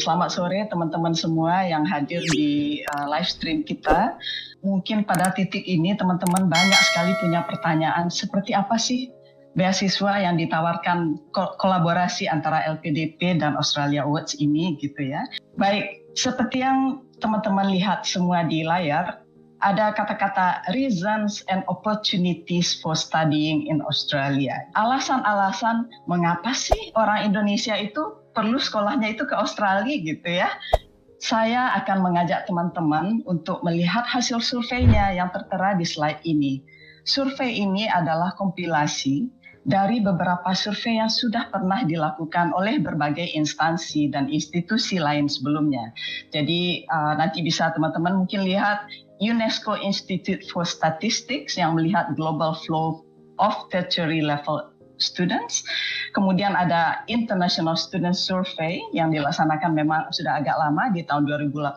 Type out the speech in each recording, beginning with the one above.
selamat sore teman-teman semua yang hadir di live stream kita. Mungkin pada titik ini teman-teman banyak sekali punya pertanyaan, seperti apa sih beasiswa yang ditawarkan kolaborasi antara LPDP dan Australia Awards ini gitu ya. Baik, seperti yang teman-teman lihat semua di layar, ada kata-kata reasons and opportunities for studying in Australia. Alasan-alasan mengapa sih orang Indonesia itu perlu sekolahnya itu ke Australia gitu ya. Saya akan mengajak teman-teman untuk melihat hasil surveinya yang tertera di slide ini. Survei ini adalah kompilasi dari beberapa survei yang sudah pernah dilakukan oleh berbagai instansi dan institusi lain sebelumnya. Jadi nanti bisa teman-teman mungkin lihat UNESCO Institute for Statistics yang melihat global flow of tertiary level students. Kemudian ada International Student Survey yang dilaksanakan memang sudah agak lama di tahun 2018.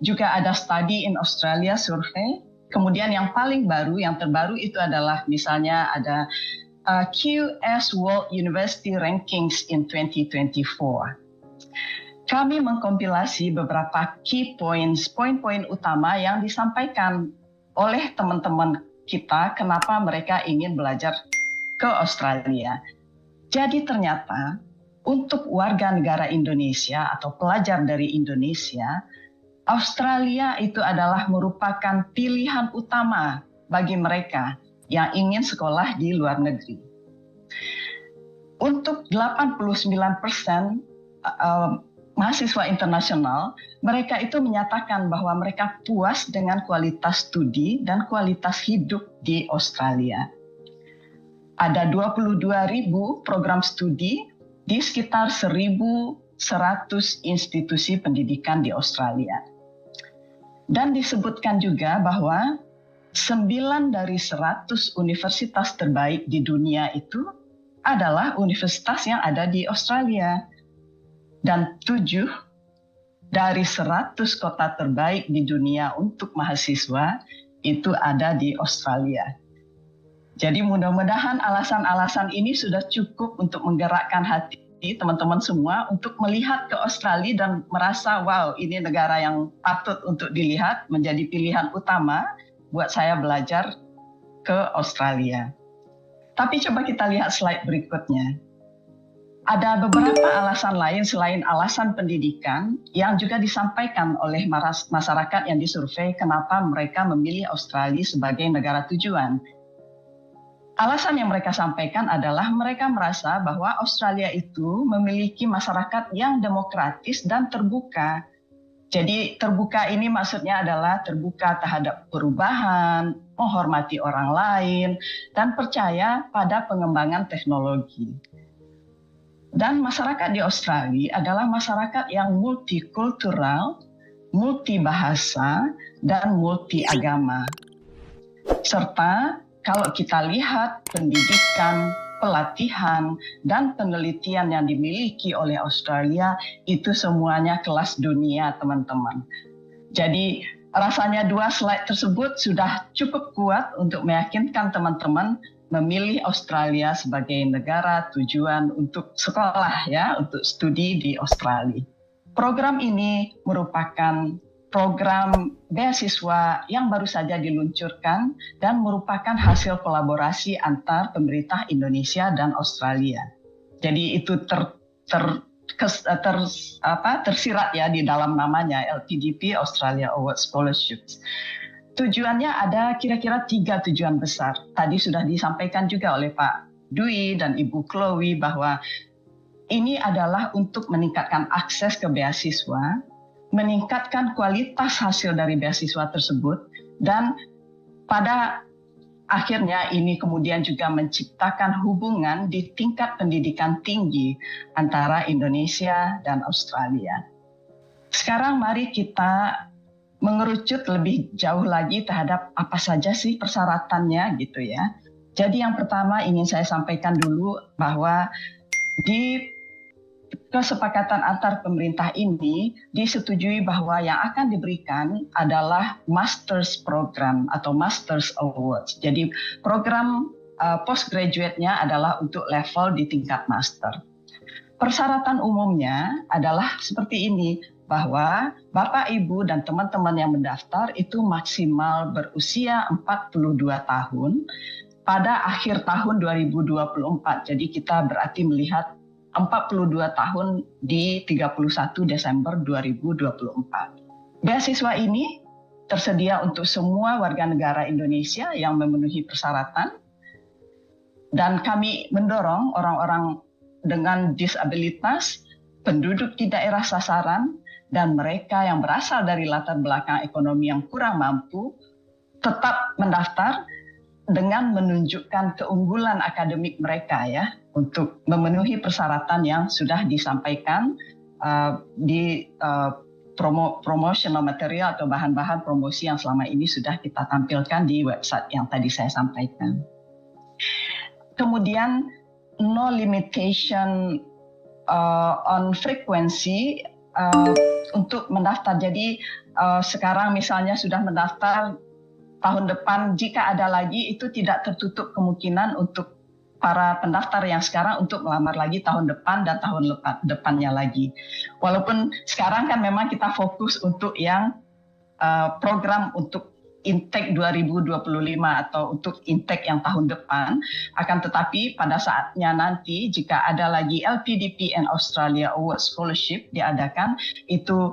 Juga ada Study in Australia Survey. Kemudian yang paling baru, yang terbaru itu adalah misalnya ada QS World University Rankings in 2024. Kami mengkompilasi beberapa key points, poin-poin utama yang disampaikan oleh teman-teman kita kenapa mereka ingin belajar ke Australia. Jadi ternyata untuk warga negara Indonesia atau pelajar dari Indonesia, Australia itu adalah merupakan pilihan utama bagi mereka yang ingin sekolah di luar negeri. Untuk 89% mahasiswa internasional, mereka itu menyatakan bahwa mereka puas dengan kualitas studi dan kualitas hidup di Australia. Ada 22.000 program studi di sekitar 1.100 institusi pendidikan di Australia. Dan disebutkan juga bahwa 9 dari 100 universitas terbaik di dunia itu adalah universitas yang ada di Australia. Dan 7 dari 100 kota terbaik di dunia untuk mahasiswa itu ada di Australia. Jadi mudah-mudahan alasan-alasan ini sudah cukup untuk menggerakkan hati teman-teman semua untuk melihat ke Australia dan merasa wow, ini negara yang patut untuk dilihat, menjadi pilihan utama buat saya belajar ke Australia. Tapi coba kita lihat slide berikutnya. Ada beberapa alasan lain selain alasan pendidikan yang juga disampaikan oleh masyarakat yang disurvei kenapa mereka memilih Australia sebagai negara tujuan. Alasan yang mereka sampaikan adalah mereka merasa bahwa Australia itu memiliki masyarakat yang demokratis dan terbuka. Jadi terbuka ini maksudnya adalah terbuka terhadap perubahan, menghormati orang lain, dan percaya pada pengembangan teknologi. Dan masyarakat di Australia adalah masyarakat yang multikultural, multibahasa, dan multiagama. Serta kalau kita lihat pendidikan, pelatihan, dan penelitian yang dimiliki oleh Australia, itu semuanya kelas dunia, teman-teman. Jadi rasanya 2 slide tersebut sudah cukup kuat untuk meyakinkan teman-teman memilih Australia sebagai negara tujuan untuk sekolah ya, untuk studi di Australia. Program ini merupakan program beasiswa yang baru saja diluncurkan dan merupakan hasil kolaborasi antar pemerintah Indonesia dan Australia. Jadi itu tersirat ya di dalam namanya LPDP Australia Awards Scholarships. Tujuannya ada kira-kira 3 tujuan besar. Tadi sudah disampaikan juga oleh Pak Dwi dan Ibu Chloe bahwa ini adalah untuk meningkatkan akses ke beasiswa, meningkatkan kualitas hasil dari beasiswa tersebut, dan pada akhirnya ini kemudian juga menciptakan hubungan di tingkat pendidikan tinggi antara Indonesia dan Australia. Sekarang mari kita mengerucut lebih jauh lagi terhadap apa saja sih persyaratannya gitu ya. Jadi yang pertama ingin saya sampaikan dulu bahwa di kesepakatan antar pemerintah ini disetujui bahwa yang akan diberikan adalah Master's Program atau Master's Awards. Jadi program postgraduate-nya adalah untuk level di tingkat master. Persyaratan umumnya adalah seperti ini, bahwa Bapak, Ibu, dan teman-teman yang mendaftar itu maksimal berusia 42 tahun pada akhir tahun 2024. Jadi kita berarti melihat 42 tahun di 31 Desember 2024. Beasiswa ini tersedia untuk semua warga negara Indonesia yang memenuhi persyaratan, dan kami mendorong orang-orang dengan disabilitas, penduduk di daerah sasaran, dan mereka yang berasal dari latar belakang ekonomi yang kurang mampu tetap mendaftar dengan menunjukkan keunggulan akademik mereka ya, untuk memenuhi persyaratan yang sudah disampaikan di promotional material atau bahan-bahan promosi yang selama ini sudah kita tampilkan di website yang tadi saya sampaikan. Kemudian no limitation on frequency untuk mendaftar. Jadi sekarang misalnya sudah mendaftar, tahun depan jika ada lagi itu tidak tertutup kemungkinan untuk para pendaftar yang sekarang untuk melamar lagi tahun depan dan tahun depannya lagi. Walaupun sekarang kan memang kita fokus untuk yang program untuk intake 2025 atau untuk intake yang tahun depan, akan tetapi pada saatnya nanti jika ada lagi LPDP and Australia Award Scholarship diadakan, itu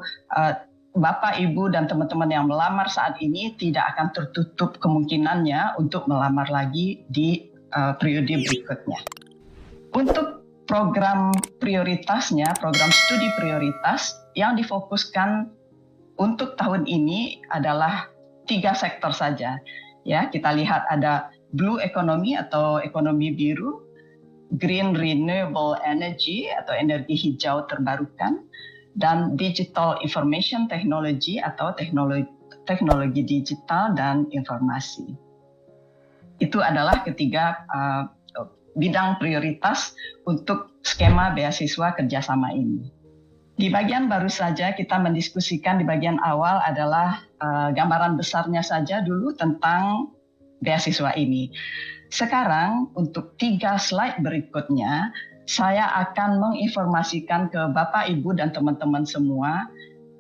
Bapak, Ibu, dan teman-teman yang melamar saat ini tidak akan tertutup kemungkinannya untuk melamar lagi di periode berikutnya. Untuk program prioritasnya, program studi prioritas yang difokuskan untuk tahun ini adalah 3 sektor saja. Ya, kita lihat ada blue economy atau ekonomi biru, green renewable energy atau energi hijau terbarukan, dan digital information technology atau teknologi digital dan informasi. Itu adalah ketiga bidang prioritas untuk skema beasiswa kerjasama ini. Di bagian baru saja kita mendiskusikan di bagian awal adalah gambaran besarnya saja dulu tentang beasiswa ini. Sekarang untuk 3 slide berikutnya, saya akan menginformasikan ke Bapak, Ibu, dan teman-teman semua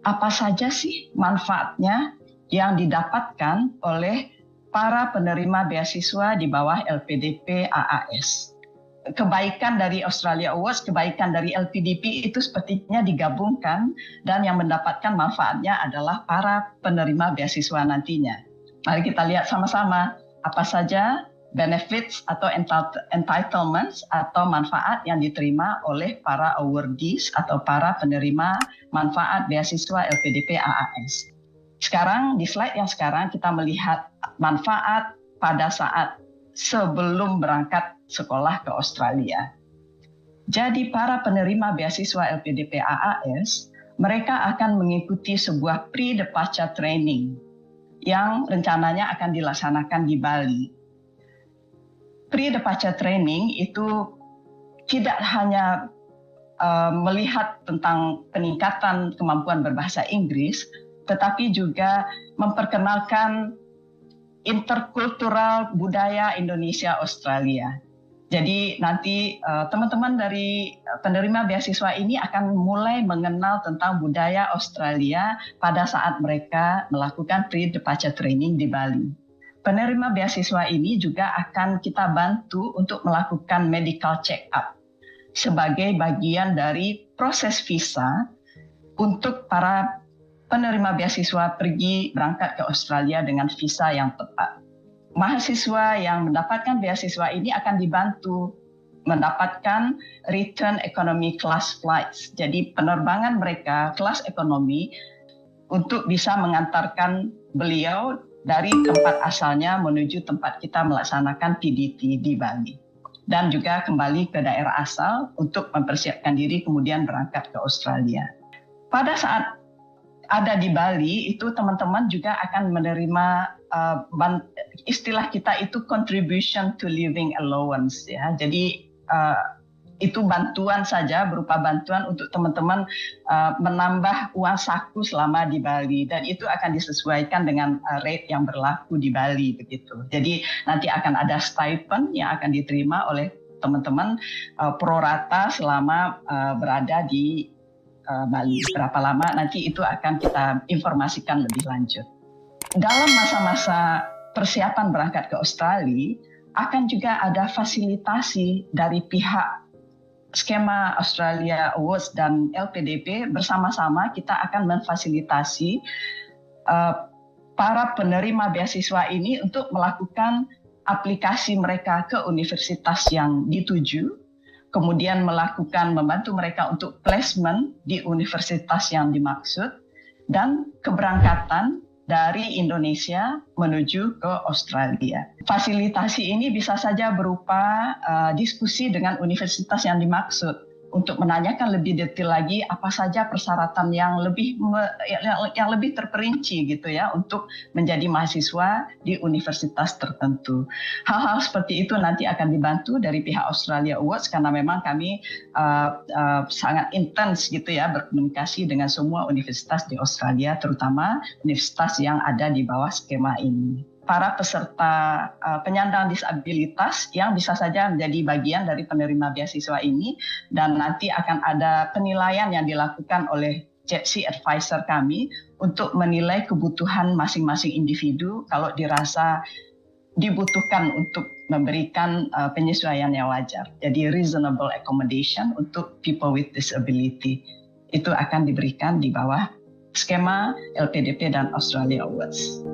apa saja sih manfaatnya yang didapatkan oleh para penerima beasiswa di bawah LPDP AAS. Kebaikan dari Australia Awards, kebaikan dari LPDP itu sepertinya digabungkan, dan yang mendapatkan manfaatnya adalah para penerima beasiswa nantinya. Mari kita lihat sama-sama apa saja benefits atau entitlements atau manfaat yang diterima oleh para awardees atau para penerima manfaat beasiswa LPDP AAS. Sekarang di slide yang sekarang kita melihat manfaat pada saat sebelum berangkat sekolah ke Australia. Jadi para penerima beasiswa LPDP AAS, mereka akan mengikuti sebuah pre-departure training yang rencananya akan dilaksanakan di Bali. Pre-departure training itu tidak hanya melihat tentang peningkatan kemampuan berbahasa Inggris, tetapi juga memperkenalkan interkultural budaya Indonesia Australia. Jadi nanti teman-teman dari penerima beasiswa ini akan mulai mengenal tentang budaya Australia pada saat mereka melakukan pre-departure training di Bali. Penerima beasiswa ini juga akan kita bantu untuk melakukan medical check-up sebagai bagian dari proses visa untuk para penerima beasiswa pergi berangkat ke Australia dengan visa yang tepat. Mahasiswa yang mendapatkan beasiswa ini akan dibantu mendapatkan return economy class flights. Jadi penerbangan mereka kelas ekonomi untuk bisa mengantarkan beliau dari tempat asalnya menuju tempat kita melaksanakan PDT di Bali. Dan juga kembali ke daerah asal untuk mempersiapkan diri kemudian berangkat ke Australia. Pada saat ada di Bali, itu teman-teman juga akan menerima istilah kita itu contribution to living allowance ya. Jadi itu bantuan saja, berupa bantuan untuk teman-teman menambah uang saku selama di Bali, dan itu akan disesuaikan dengan rate yang berlaku di Bali begitu. Jadi nanti akan ada stipend yang akan diterima oleh teman-teman pro rata selama berada di Bali. Berapa lama nanti itu akan kita informasikan lebih lanjut. Dalam masa-masa persiapan berangkat ke Australia, akan juga ada fasilitasi dari pihak skema Australia Awards dan LPDP. Bersama-sama kita akan memfasilitasi para penerima beasiswa ini untuk melakukan aplikasi mereka ke universitas yang dituju, kemudian membantu mereka untuk placement di universitas yang dimaksud, dan keberangkatan dari Indonesia menuju ke Australia. Fasilitasi ini bisa saja berupa diskusi dengan universitas yang dimaksud untuk menanyakan lebih detail lagi apa saja persyaratan yang lebih terperinci gitu ya untuk menjadi mahasiswa di universitas tertentu. Hal-hal seperti itu nanti akan dibantu dari pihak Australia Awards karena memang kami sangat intens gitu ya berkomunikasi dengan semua universitas di Australia, terutama universitas yang ada di bawah skema ini. Para peserta penyandang disabilitas yang bisa saja menjadi bagian dari penerima beasiswa ini, dan nanti akan ada penilaian yang dilakukan oleh JETSI advisor kami untuk menilai kebutuhan masing-masing individu kalau dirasa dibutuhkan untuk memberikan penyesuaian yang wajar. Jadi reasonable accommodation untuk people with disability itu akan diberikan di bawah skema LPDP dan Australia Awards.